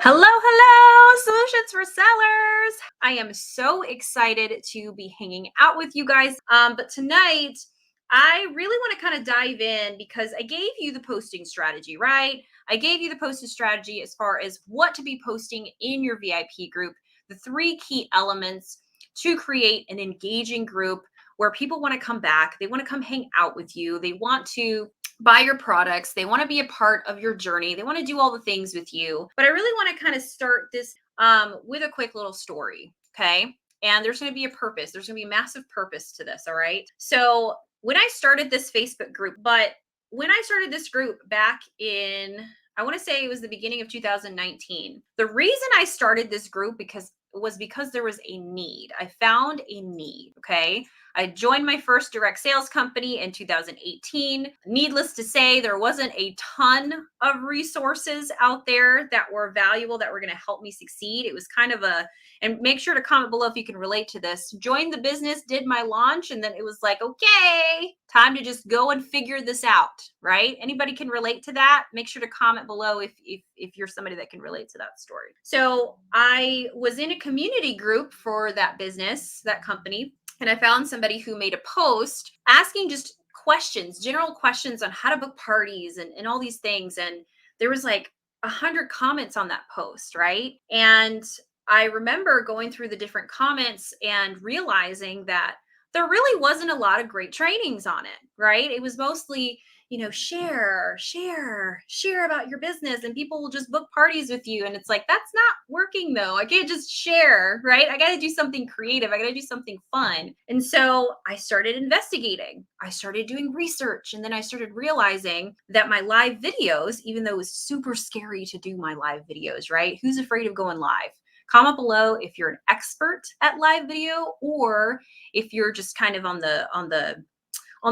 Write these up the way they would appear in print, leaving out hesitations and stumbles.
Hello, Solutions for Sellers. I am so excited to be hanging out with you guys. But tonight, I really want to kind of dive in because I gave you the posting strategy, right? I gave you the posting strategy as far as what to be posting in your VIP group, the three key elements to create an engaging group where people want to come back, they want to come hang out with you, they want to buy your products. They want to be a part of your journey. They want to do all the things with you. But I really want to kind of start this with a quick little story. Okay. And there's going to be a purpose. There's going to be a massive purpose to this. All right. So when I started this Facebook group, when I started this group back in, I want to say it was the beginning of 2019. The reason I started this group because there was a need. I found a need. Okay. I joined my first direct sales company in 2018. Needless to say, there wasn't a ton of resources out there that were valuable that were going to help me succeed. It was kind of and make sure to comment below if you can relate to this. Joined the business, did my launch, and then it was like, okay, time to just go and figure this out, right? Anybody can relate to that? Make sure to comment below if you're somebody that can relate to that story. So I was in a community group for that business, that company, and I found somebody who made a post asking just questions, general questions on how to book parties and all these things. And there was like 100 comments on that post, right? And I remember going through the different comments and realizing that there really wasn't a lot of great trainings on it, right? It was mostly, share about your business and people will just book parties with you. And it's like, that's not working though. I can't just share, right? I got to do something creative. I got to do something fun. And so I started investigating. I started doing research. And then I started realizing that my live videos, even though it was super scary to do my live videos, right? Who's afraid of going live? Comment below if you're an expert at live video or if you're just kind of on the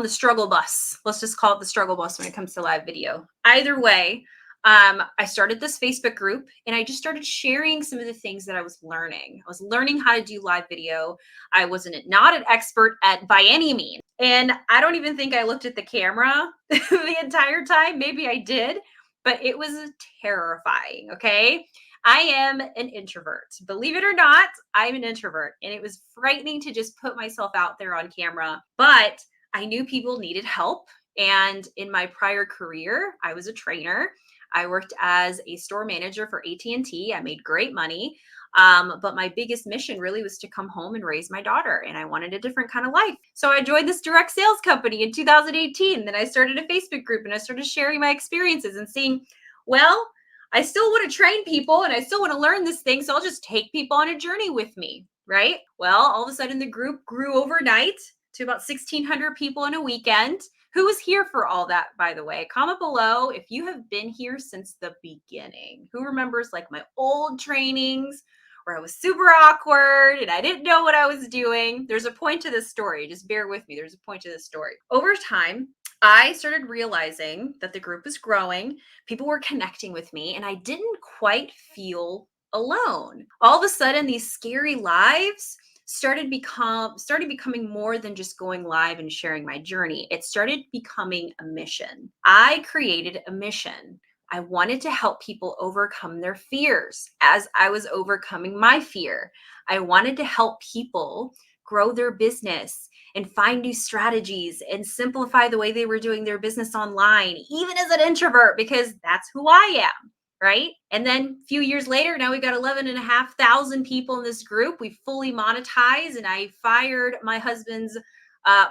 struggle bus. Let's just call it the struggle bus when it comes to live video. Either way, I started this Facebook group and I just started sharing some of the things that I was learning. I was learning how to do live video. I wasn't not an expert at by any means. And I don't even think I looked at the camera the entire time. Maybe I did, but it was terrifying. Okay. I am an introvert. Believe it or not, I'm an introvert. And it was frightening to just put myself out there on camera. But I knew people needed help. And in my prior career, I was a trainer. I worked as a store manager for AT&T. I made great money. But my biggest mission really was to come home and raise my daughter. And I wanted a different kind of life. So I joined this direct sales company in 2018. Then I started a Facebook group and I started sharing my experiences and seeing, well, I still want to train people and I still want to learn this thing. So I'll just take people on a journey with me, right? Well, all of a sudden the group grew overnight to about 1,600 people in a weekend. Who was here for all that, by the way? Comment below if you have been here since the beginning. Who remembers like my old trainings where I was super awkward and I didn't know what I was doing? There's a point to this story. Just bear with me. There's a point to this story. Over time, I started realizing that the group was growing, people were connecting with me, and I didn't quite feel alone. All of a sudden, these scary lives started becoming more than just going live and sharing my journey. It started becoming a mission. I created a mission. I wanted to help people overcome their fears as I was overcoming my fear. I wanted to help people grow their business and find new strategies and simplify the way they were doing their business online, even as an introvert, because that's who I am. Right. And then a few years later, now we've got 11,500 people in this group. We fully monetized and I fired my husband's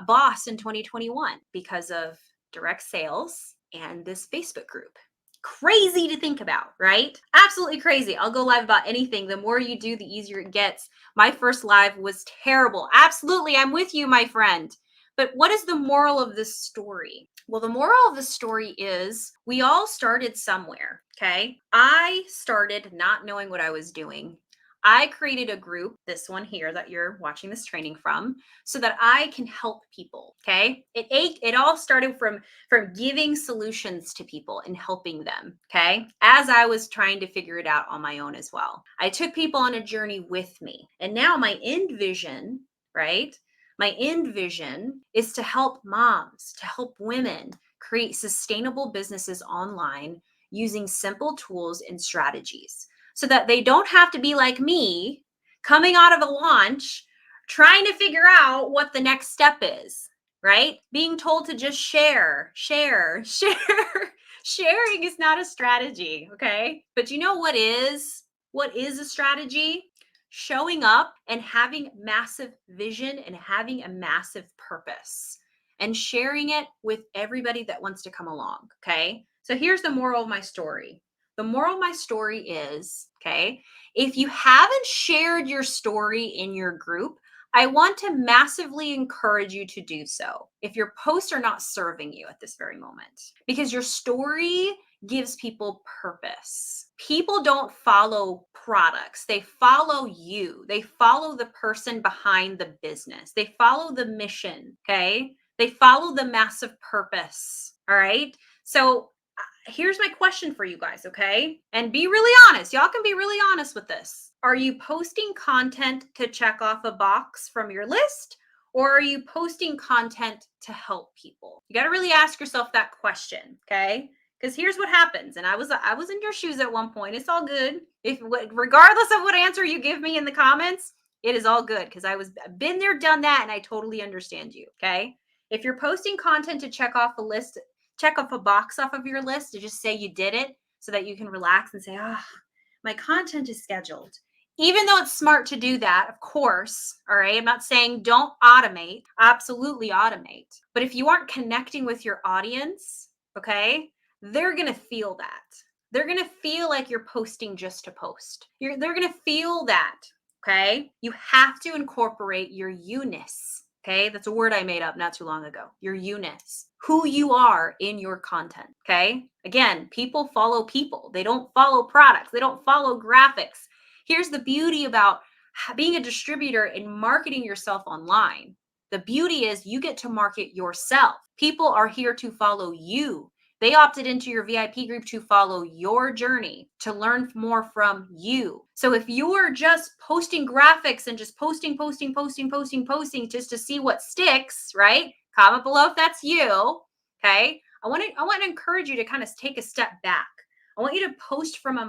boss in 2021 because of direct sales and this Facebook group. Crazy to think about, right? Absolutely crazy. I'll go live about anything. The more you do, the easier it gets. My first live was terrible. Absolutely. I'm with you, my friend. But what is the moral of this story? Well, the moral of the story is we all started somewhere, okay? I started not knowing what I was doing. I created a group, this one here that you're watching this training from, so that I can help people, okay? It all started from giving solutions to people and helping them, okay? As I was trying to figure it out on my own as well. I took people on a journey with me. And now my end vision, right? My end vision is to help moms, to help women create sustainable businesses online using simple tools and strategies. so that they don't have to be like me coming out of a launch trying to figure out what the next step is, right? Being told to just share, share, share. Sharing is not a strategy, okay? But you know what is? What is a strategy? Showing up and having massive vision and having a massive purpose and sharing it with everybody that wants to come along, okay? So here's the moral of my story. The moral of my story is, okay, if you haven't shared your story in your group, I want to massively encourage you to do so if your posts are not serving you at this very moment, because your story gives people purpose. People don't follow products, they follow you. They follow the person behind the business, they follow the mission, okay? They follow the massive purpose. All right. So here's my question for you guys, okay? And be really honest. Y'all can be really honest with this. Are you posting content to check off a box from your list? Or are you posting content to help people? You got to really ask yourself that question, okay? Because here's what happens. And I was in your shoes at one point. It's all good. If regardless of what answer you give me in the comments, it is all good because been there, done that, and I totally understand you, okay? If you're posting content to check off a list, check off a box off of your list to just say you did it so that you can relax and say, my content is scheduled. Even though it's smart to do that, of course, all right? I'm not saying don't automate, absolutely automate. But if you aren't connecting with your audience, okay, they're going to feel that. They're going to feel like you're posting just to post. They're going to feel that, okay? You have to incorporate your you-ness. Okay, that's a word I made up not too long ago. Your you-ness, who you are in your content. Okay, again, people follow people. They don't follow products. They don't follow graphics. Here's the beauty about being a distributor and marketing yourself online. The beauty is you get to market yourself. People are here to follow you. They opted into your VIP group to follow your journey, to learn more from you. So if you're just posting graphics and just posting just to see what sticks, right? Comment below if that's you. Okay. I want to encourage you to kind of take a step back. I want you to post from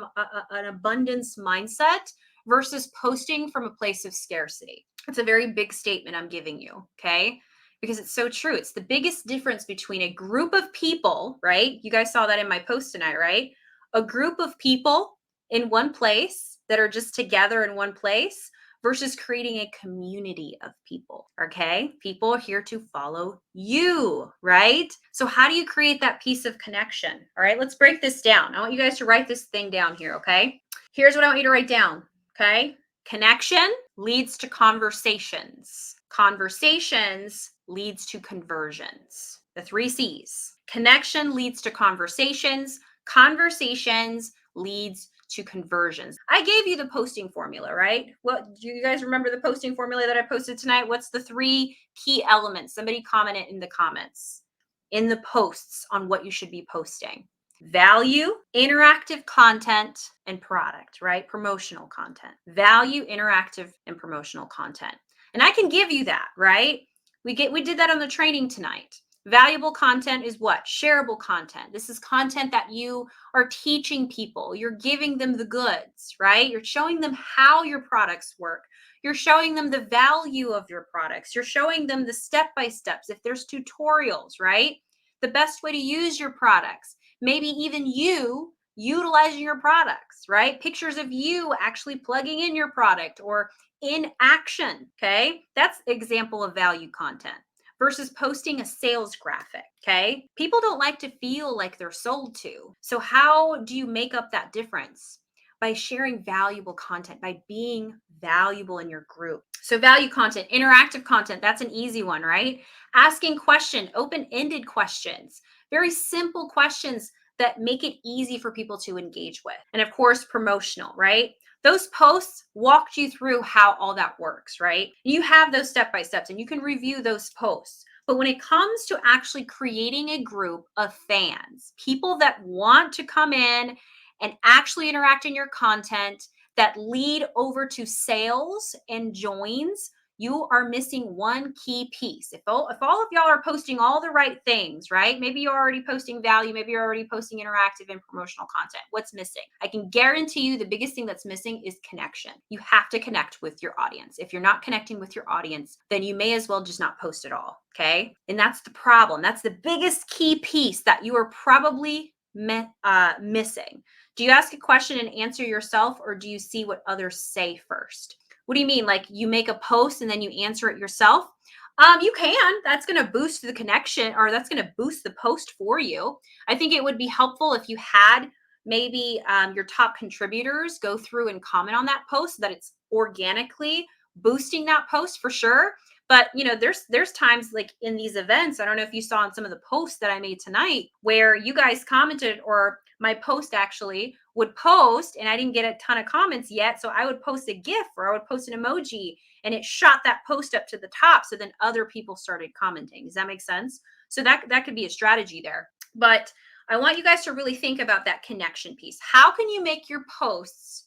an abundance mindset versus posting from a place of scarcity. It's a very big statement I'm giving you. Okay. Because it's so true. It's the biggest difference between a group of people, right? You guys saw that in my post tonight, right? A group of people in one place that are just together in one place versus creating a community of people, okay? People are here to follow you, right? So how do you create that piece of connection? All right, let's break this down. I want you guys to write this thing down here, okay? Here's what I want you to write down, okay? Connection leads to conversations. Conversations leads to conversions. The 3 C's. Connection leads to conversations. Conversations leads to conversions. I gave you the posting formula, right? What do you guys remember the posting formula that I posted tonight? What's the 3 key elements? Somebody comment it in the comments, in the posts on what you should be posting. Value, interactive content, and product, right? Promotional content. Value, interactive, and promotional content. And I can give you that, right? We did that on the training tonight. Valuable content is what? Shareable content. This is content that you are teaching people. You're giving them the goods, right? You're showing them how your products work. You're showing them the value of your products. You're showing them the step-by-steps. If there's tutorials, right? The best way to use your products. Maybe even you utilizing your products, right? Pictures of you actually plugging in your product or in action, okay? That's example of value content versus posting a sales graphic, okay? People don't like to feel like they're sold to. So how do you make up that difference? By sharing valuable content, by being valuable in your group. So value content, interactive content, that's an easy one, right? Asking questions, open-ended questions, very simple questions that make it easy for people to engage with. And of course, promotional, right? Those posts walked you through how all that works, right? You have those step-by-steps and you can review those posts. But when it comes to actually creating a group of fans, people that want to come in and actually interact in your content, that lead over to sales and joins, You are missing one key piece. If all of y'all are posting all the right things, right? Maybe you're already posting value, maybe you're already posting interactive and promotional content. What's missing? I can guarantee you the biggest thing that's missing is connection. You have to connect with your audience. If you're not connecting with your audience, then you may as well just not post at all. Okay. And that's the problem. That's the biggest key piece that you are probably missing. Do you ask a question and answer yourself, or do you see what others say first? What do you mean? Like you make a post and then you answer it yourself? You can. That's going to boost the connection, or that's going to boost the post for you. I think it would be helpful if you had maybe your top contributors go through and comment on that post so that it's organically boosting that post for sure. But there's times like in these events, I don't know if you saw in some of the posts that I made tonight where you guys commented, or my post actually would post and I didn't get a ton of comments yet. So I would post a GIF or I would post an emoji and it shot that post up to the top. So then other people started commenting. Does that make sense? So that could be a strategy there. But I want you guys to really think about that connection piece. How can you make your posts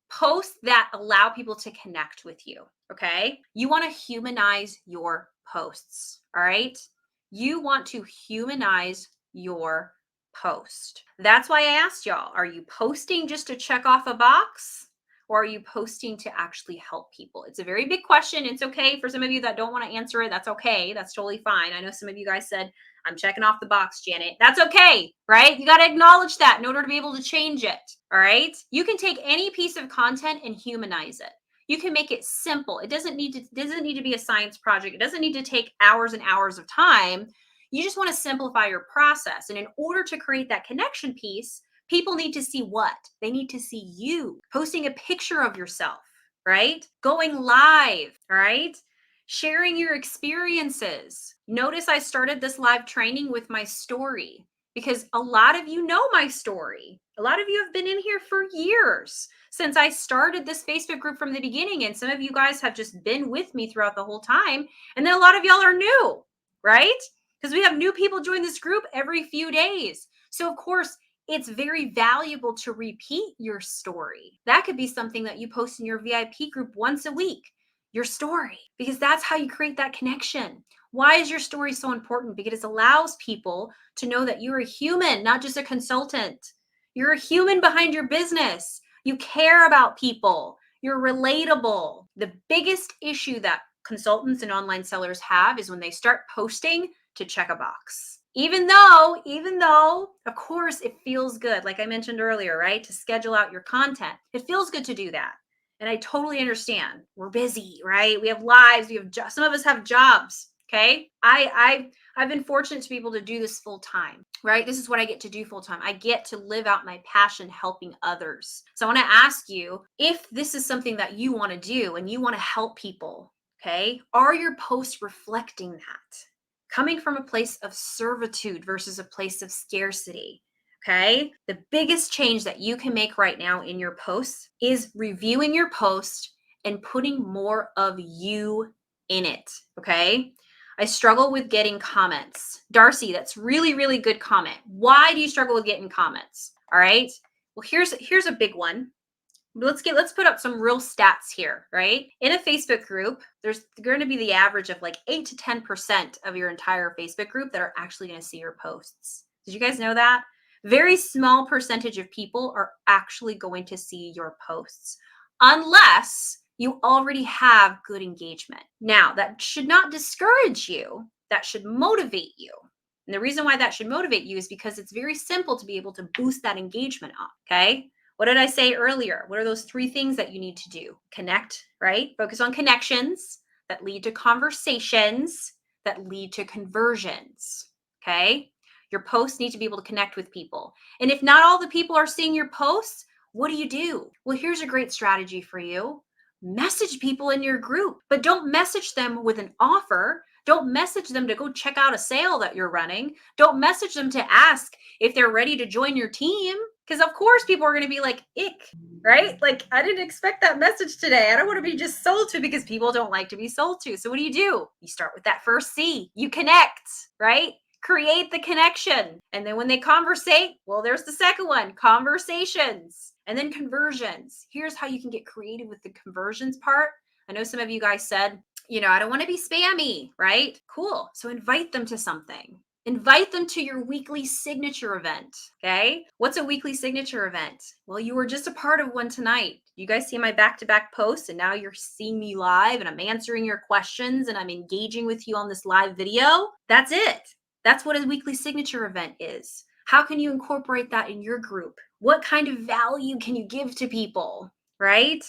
that allow people to connect with you? Okay. You want to humanize your posts. All right. You want to humanize your post. That's why I asked y'all, are you posting just to check off a box? Or are you posting to actually help people? It's a very big question. It's okay for some of you that don't want to answer it. That's okay. That's totally fine. I know some of you guys said, I'm checking off the box, Janet. That's okay, right? You got to acknowledge that in order to be able to change it. All right. You can take any piece of content and humanize it. You can make it simple. It doesn't need to be a science project. It doesn't need to take hours and hours of time. You just want to simplify your process. And in order to create that connection piece, people need to see what? They need to see you posting a picture of yourself, right? Going live, all right? Sharing your experiences. Notice I started this live training with my story because a lot of you know my story. A lot of you have been in here for years since I started this Facebook group from the beginning. And some of you guys have just been with me throughout the whole time. And then a lot of y'all are new, right? Because we have new people join this group every few days. So of course, it's very valuable to repeat your story. That could be something that you post in your VIP group once a week, your story, because that's how you create that connection. Why is your story so important? Because it allows people to know that you're a human, not just a consultant. You're a human behind your business. You care about people. You're relatable. The biggest issue that consultants and online sellers have is when they start posting to check a box. Even though, of course, it feels good, like I mentioned earlier, right? To schedule out your content. It feels good to do that. And I totally understand. We're busy, right? We have lives. Some of us have jobs. Okay. I've been fortunate to be able to do this full time, right? This is what I get to do full time. I get to live out my passion helping others. So I want to ask you if this is something that you want to do and you want to help people. Okay. Are your posts reflecting that? Coming from a place of servitude versus a place of scarcity. Okay. The biggest change that you can make right now in your posts is reviewing your post and putting more of you in it. Okay. I struggle with getting comments. Darcy, that's really, really good comment. Why do you struggle with getting comments? All right. Well, here's a big one. Let's put up some real stats here, right? In a Facebook group, there's going to be the average of like 8 to 10% of your entire Facebook group that are actually going to see your posts. Did you guys know that? Very small percentage of people are actually going to see your posts unless you already have good engagement. Now, that should not discourage you. That should motivate you. And the reason why that should motivate you is because it's very simple to be able to boost that engagement up, okay? What did I say earlier? What are those 3 things that you need to do? Connect, right? Focus on connections that lead to conversations that lead to conversions, okay? Your posts need to be able to connect with people. And if not all the people are seeing your posts, what do? Well, here's a great strategy for you. Message people in your group, but don't message them with an offer. Don't message them to go check out a sale that you're running. Don't message them to ask if they're ready to join your team. Because of course people are going to be like, ick, right? Like, I didn't expect that message today. I don't want to be just sold to, because people don't like to be sold to. So what do? You start with that first C. You connect, right? Create the connection. And then when they conversate, well, there's the second one, conversations. And then conversions. Here's how you can get creative with the conversions part. I know some of you guys said, I don't want to be spammy, right? Cool. So invite them to something. Invite them to your weekly signature event. Okay. What's a weekly signature event? Well, you were just a part of one tonight. You guys see my back to back posts, and now you're seeing me live and I'm answering your questions and I'm engaging with you on this live video. That's it. That's what a weekly signature event is. How can you incorporate that in your group? What kind of value can you give to people? Right?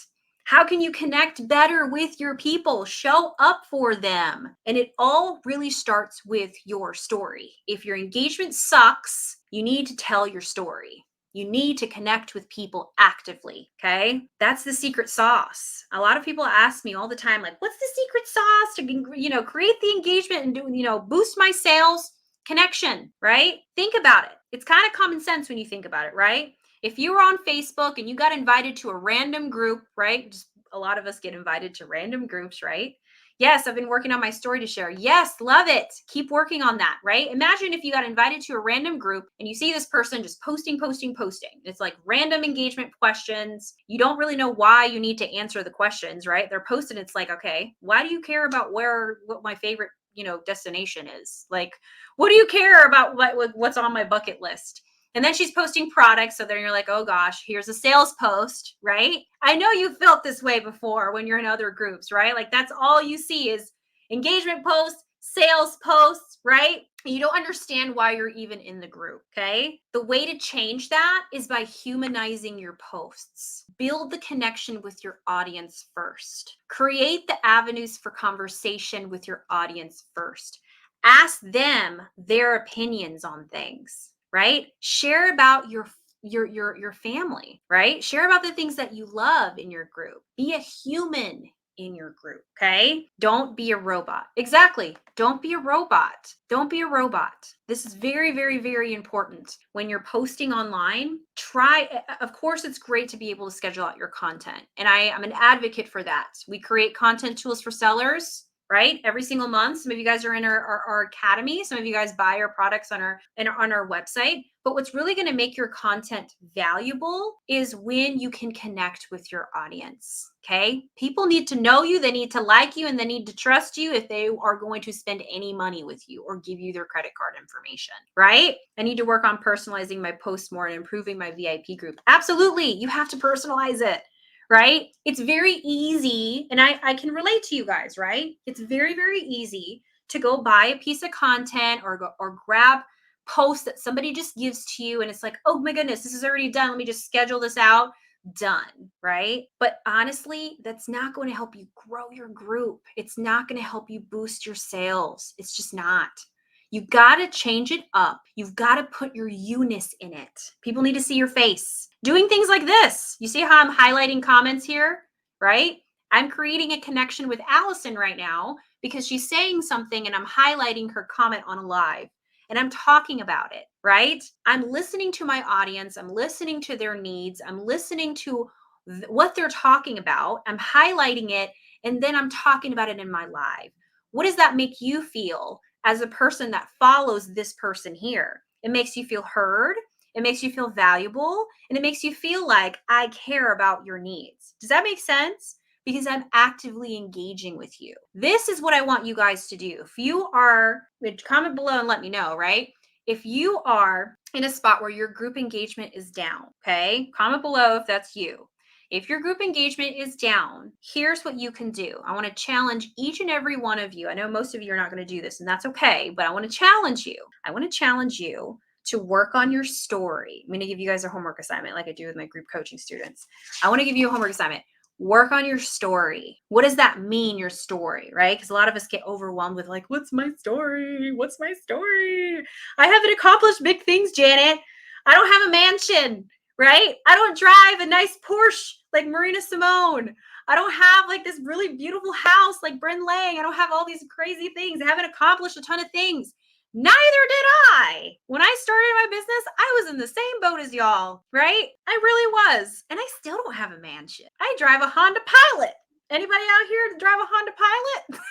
How can you connect better with your people? Show up for them. And it all really starts with your story. If your engagement sucks, you need to tell your story. You need to connect with people actively. Okay. That's the secret sauce. A lot of people ask me all the time, like, what's the secret sauce to, create the engagement and boost my sales? Connection, right? Think about it. It's kind of common sense when you think about it, right? If you were on Facebook and you got invited to a random group, right? Just a lot of us get invited to random groups, right? Yes, I've been working on my story to share. Yes, love it. Keep working on that, right? Imagine if you got invited to a random group and you see this person just posting, posting, posting. It's like random engagement questions. You don't really know why you need to answer the questions, right? They're posted. It's like, okay, why do you care about what my favorite, destination is? Like, what do you care about what's on my bucket list? And then she's posting products. So then you're like, oh gosh, here's a sales post, right? I know you felt this way before when you're in other groups, right? Like that's all you see is engagement posts, sales posts, right? You don't understand why you're even in the group, okay? The way to change that is by humanizing your posts. Build the connection with your audience first. Create the avenues for conversation with your audience first. Ask them their opinions on things, right? Share about your family, right? Share about the things that you love in your group. Be a human in your group, okay? Don't be a robot. Exactly. Don't be a robot. Don't be a robot. This is very, very, very important. When you're posting online, of course, it's great to be able to schedule out your content. And I'm an advocate for that. We create content tools for sellers, right? Every single month. Some of you guys are in our academy. Some of you guys buy our products on our website. But what's really going to make your content valuable is when you can connect with your audience. Okay. People need to know you, they need to like you, and they need to trust you if they are going to spend any money with you or give you their credit card information, right? I need to work on personalizing my posts more and improving my VIP group. Absolutely. You have to personalize it. Right? It's very easy, and I can relate to you guys, right? It's very, very easy to go buy a piece of content or grab posts that somebody just gives to you, and it's like, oh my goodness, this is already done. Let me just schedule this out. Done, right? But honestly, that's not going to help you grow your group. It's not going to help you boost your sales. It's just not. You got to change it up. You've got to put your you-ness in it. People need to see your face. Doing things like this. You see how I'm highlighting comments here, right? I'm creating a connection with Allison right now because she's saying something and I'm highlighting her comment on a live and I'm talking about it, right? I'm listening to my audience. I'm listening to their needs. I'm listening to what they're talking about. I'm highlighting it and then I'm talking about it in my live. What does that make you feel as a person that follows this person here? It makes you feel heard. It makes you feel valuable, and it makes you feel like I care about your needs. Does that make sense? Because I'm actively engaging with you. This is what I want you guys to do. If you are, comment below and let me know, right? If you are in a spot where your group engagement is down, okay? Comment below if that's you. If your group engagement is down, here's what you can do. I want to challenge each and every one of you. I know most of you are not going to do this, and that's okay, but I want to challenge you. I want to challenge you to work on your story. I'm going to give you guys a homework assignment like I do with my group coaching students. I want to give you a homework assignment. Work on your story. What does that mean, your story, right? Because a lot of us get overwhelmed with like, what's my story? What's my story? I haven't accomplished big things, Janet. I don't have a mansion, right? I don't drive a nice Porsche like Marina Simone. I don't have like this really beautiful house like Bryn Lang. I don't have all these crazy things. I haven't accomplished a ton of things. Neither did I. When I started my business, I was in the same boat as y'all, right? I really was. And I still don't have a mansion. I drive a Honda Pilot. Anybody out here drive a Honda Pilot?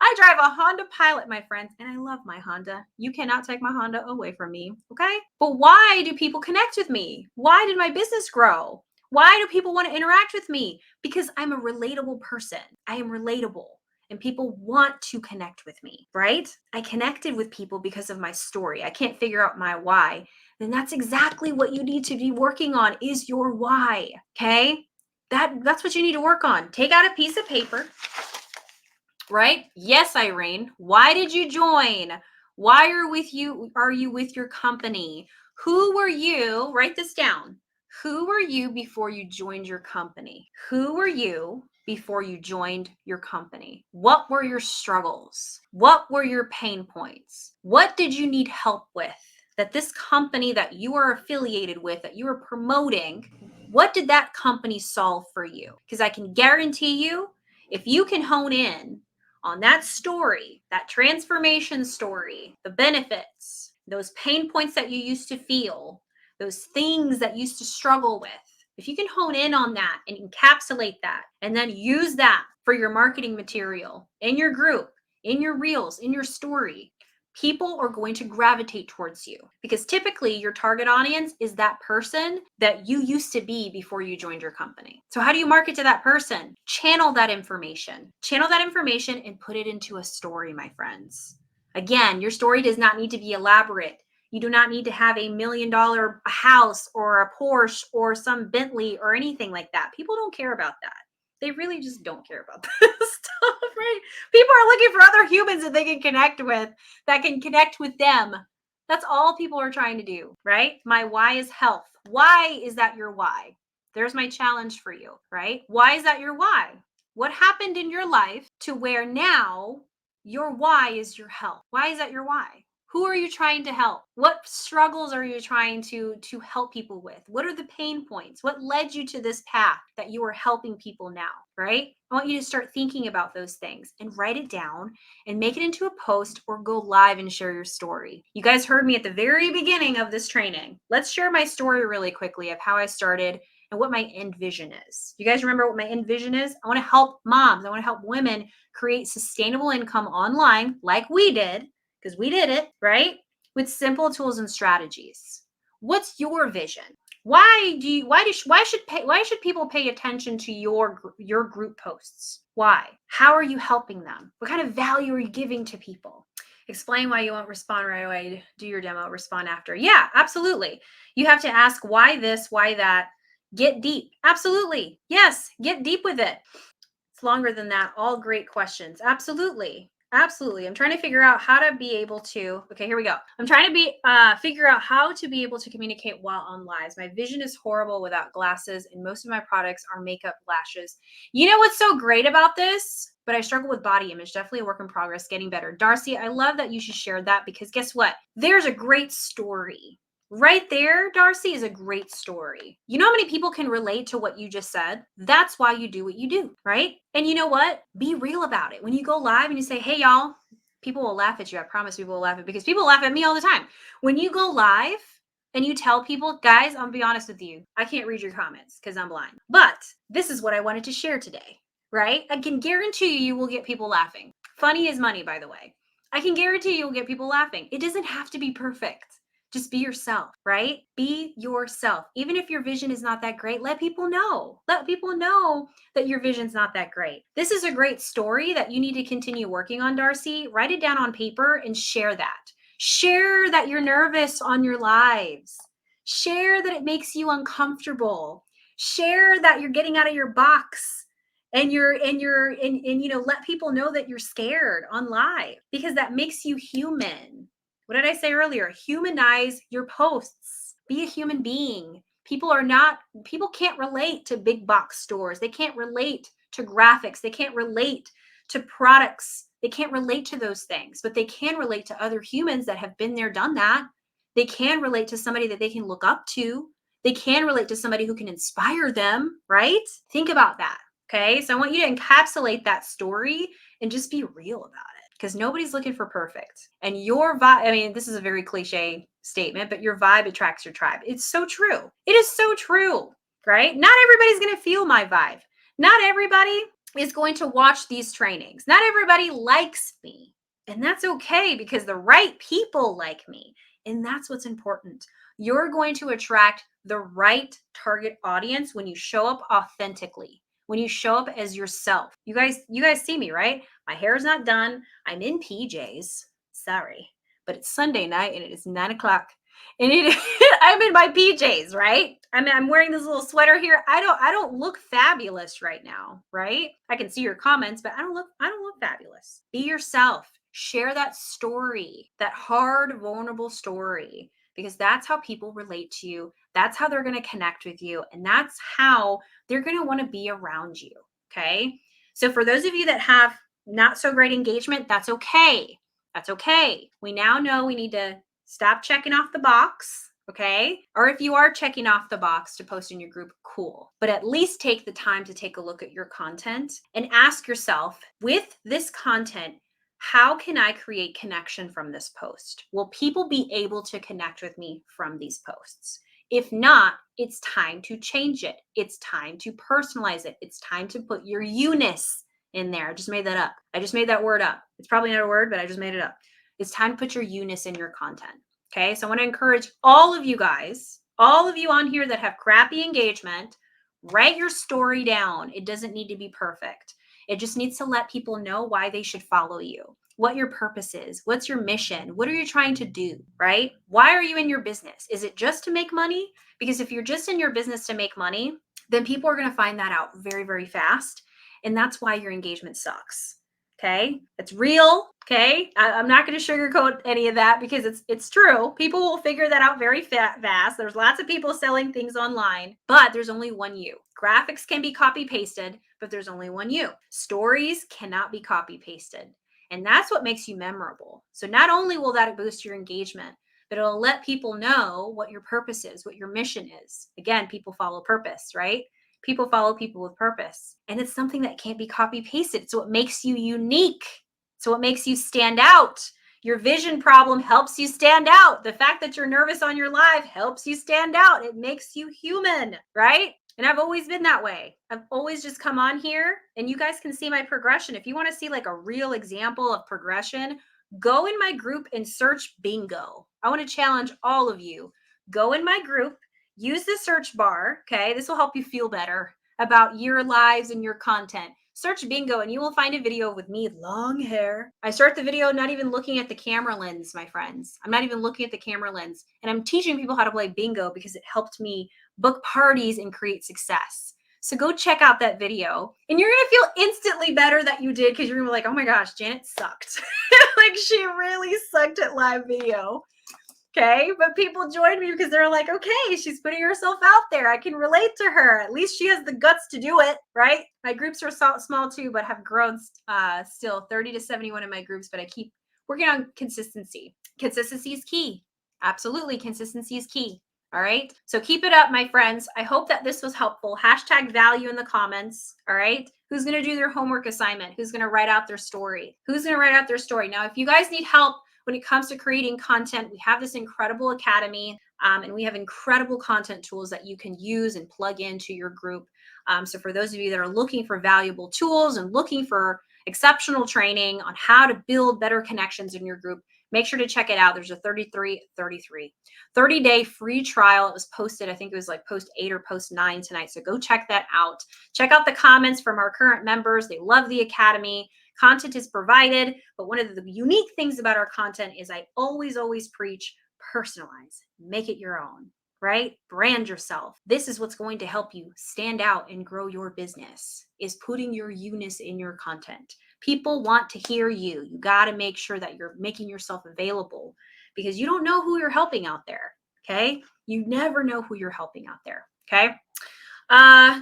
I drive a Honda Pilot, my friends, and I love my Honda. You cannot take my Honda away from me, okay? But why do people connect with me? Why did my business grow? Why do people want to interact with me? Because I'm a relatable person. I am relatable. and people want to connect with me, right? I connected with people because of my story. I can't figure out my why. Then that's exactly what you need to be working on is your why, okay? That's what you need to work on. Take out a piece of paper, right? Yes, Irene. Why did you join? Why are you with your company? Who were you? Write this down. Who were you before you joined your company? Who were you before you joined your company? What were your struggles? What were your pain points? What did you need help with? That this company that you are affiliated with, that you are promoting, what did that company solve for you? Because I can guarantee you, if you can hone in on that story, that transformation story, the benefits, those pain points that you used to feel, those things that you used to struggle with, if you can hone in on that and encapsulate that and then use that for your marketing material in your group, in your reels, in your story, people are going to gravitate towards you because typically your target audience is that person that you used to be before you joined your company. So how do you market to that person? Channel that information and put it into a story, my friends. Again, your story does not need to be elaborate. You do not need to have $1 million house or a Porsche or some Bentley or anything like that. People don't care about that. They really just don't care about that stuff, right? People are looking for other humans that they can connect with, that can connect with them. That's all people are trying to do, right? My why is health. Why is that your why? There's my challenge for you, right? Why is that your why? What happened in your life to where now your why is your health? Why is that your why? Who are you trying to help? What struggles are you trying to help people with? What are the pain points? What led you to this path that you are helping people now, right? I want you to start thinking about those things and write it down and make it into a post or go live and share your story. You guys heard me at the very beginning of this training. Let's share my story really quickly of how I started and what my end vision is. You guys remember what my end vision is? I want to help moms. I want to help women create sustainable income online like we did, because we did it, right? With simple tools and strategies. What's your vision? Why should people pay attention to your group posts? Why? How are you helping them? What kind of value are you giving to people? Explain why you won't respond right away. Do your demo, respond after. Yeah, absolutely. You have to ask why this, why that. Get deep. Absolutely. Yes, get deep with it. It's longer than that. All great questions. Absolutely. Absolutely. I'm trying to figure out how to be able to, okay, here we go. I'm trying to figure out how to be able to communicate while on lives. My vision is horrible without glasses, and most of my products are makeup lashes. You know what's so great about this? But I struggle with body image. Definitely a work in progress, getting better. Darcy, I love that you should share that because guess what? There's a great story. Right there, Darcy, is a great story. You know how many people can relate to what you just said? That's why you do what you do, right? And you know what? Be real about it. When you go live and you say, hey, y'all, people will laugh at you. I promise people will laugh at because people laugh at me all the time. When you go live and you tell people, guys, I'm gonna be honest with you, I can't read your comments because I'm blind. But this is what I wanted to share today, right? I can guarantee you will get people laughing. Funny is money, by the way. I can guarantee you'll get people laughing. It doesn't have to be perfect. Just be yourself, right? Be yourself. Even if your vision is not that great, let people know. Let people know that your vision's not that great. This is a great story that you need to continue working on, Darcy. Write it down on paper and share that. Share that you're nervous on your lives. Share that it makes you uncomfortable. Share that you're getting out of your box and let people know that you're scared on live because that makes you human. What did I say earlier? Humanize your posts. Be a human being. People can't relate to big box stores. They can't relate to graphics. They can't relate to products. They can't relate to those things, but they can relate to other humans that have been there, done that. They can relate to somebody that they can look up to. They can relate to somebody who can inspire them, right? Think about that. Okay. So I want you to encapsulate that story and just be real about it because nobody's looking for perfect. And your vibe, I mean, this is a very cliche statement, but your vibe attracts your tribe. It's so true. It is so true, right? Not everybody's going to feel my vibe. Not everybody is going to watch these trainings. Not everybody likes me. And that's okay because the right people like me. And that's what's important. You're going to attract the right target audience when you show up authentically, when you show up as yourself. You guys see me, right? My hair is not done. I'm in PJs. Sorry, but it's Sunday night and it is 9 o'clock. And I'm in my PJs, right? I'm wearing this little sweater here. I don't look fabulous right now, right? I can see your comments, but I don't look fabulous. Be yourself. Share that story, that hard, vulnerable story, because that's how people relate to you. That's how they're going to connect with you. And that's how they're going to want to be around you. Okay. So for those of you that have not so great engagement, that's okay. That's okay. We now know we need to stop checking off the box. Okay. Or if you are checking off the box to post in your group, cool. But at least take the time to take a look at your content and ask yourself, with this content, how can I create connection from this post? Will people be able to connect with me from these posts? If not, it's time to change it. It's time to personalize it. It's time to put your you-ness in there. I just made that up. I just made that word up. It's probably not a word, but I just made it up. It's time to put your you-ness in your content. Okay. So I want to encourage all of you guys, all of you on here that have crappy engagement, write your story down. It doesn't need to be perfect. It just needs to let people know why they should follow you, what your purpose is, what's your mission, what are you trying to do, right? Why are you in your business? Is it just to make money? Because if you're just in your business to make money, then people are going to find that out very, very fast. And that's why your engagement sucks. Okay. It's real. Okay. I'm not going to sugarcoat any of that because it's true. People will figure that out very fast. There's lots of people selling things online, but there's only one you. Graphics can be copy pasted, but there's only one you. Stories cannot be copy pasted. And that's what makes you memorable. So not only will that boost your engagement, but it'll let people know what your purpose is, what your mission is. Again, people follow purpose, right? People follow people with purpose. And it's something that can't be copy pasted. So it makes you unique. So it makes you stand out. Your vision problem helps you stand out. The fact that you're nervous on your live helps you stand out. It makes you human, right? And I've always been that way. I've always just come on here and you guys can see my progression. If you want to see like a real example of progression, go in my group and search bingo. I want to challenge all of you. Go in my group, use the search bar. Okay. This will help you feel better about your lives and your content. Search bingo and you will find a video with me, long hair. I start the video not even looking at the camera lens, my friends. I'm not even looking at the camera lens. And I'm teaching people how to play bingo because it helped me book parties and create success. So go check out that video and you're going to feel instantly better that you did because you're going to be like, oh my gosh, Janet sucked. Like she really sucked at live video. Okay. But people joined me because they're like, okay, she's putting herself out there. I can relate to her. At least she has the guts to do it. Right. My groups are small too, but have grown still 30 to 71 in my groups. But I keep working on consistency. Consistency is key. Absolutely. Consistency is key. All right. So keep it up, my friends. I hope that this was helpful. Hashtag value in the comments. All right. Who's going to do their homework assignment? Who's going to write out their story? Who's going to write out their story? Now, if you guys need help when it comes to creating content, we have this incredible academy and we have incredible content tools that you can use and plug into your group. So for those of you that are looking for valuable tools and looking for exceptional training on how to build better connections in your group, make sure to check it out. There's a 30-day free trial. It was posted, I think it was like post 8 or post 9 tonight. So go check that out. Check out the comments from our current members. They love the academy. Content is provided, but one of the unique things about our content is I always preach personalize, make it your own, right? Brand yourself. This is what's going to help you stand out and grow your business, is putting your you-ness in your content. People want to hear you. You got to make sure that you're making yourself available because you don't know who you're helping out there. Okay. You never know who you're helping out there. Okay.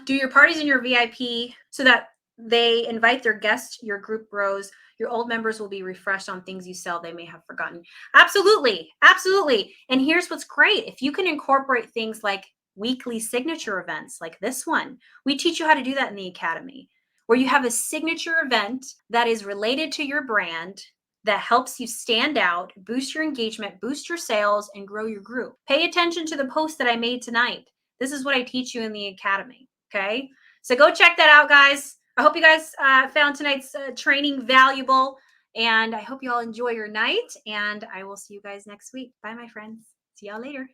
Do your parties in your VIP so that they invite their guests, your group grows, your old members will be refreshed on things you sell they may have forgotten. Absolutely. Absolutely. And here's what's great. If you can incorporate things like weekly signature events like this one, we teach you how to do that in the academy, where you have a signature event that is related to your brand that helps you stand out, boost your engagement, boost your sales, and grow your group. Pay attention to the post that I made tonight. This is what I teach you in the academy. Okay. So go check that out, guys. I hope you guys found tonight's training valuable, and I hope you all enjoy your night, and I will see you guys next week. Bye, my friends. See y'all later.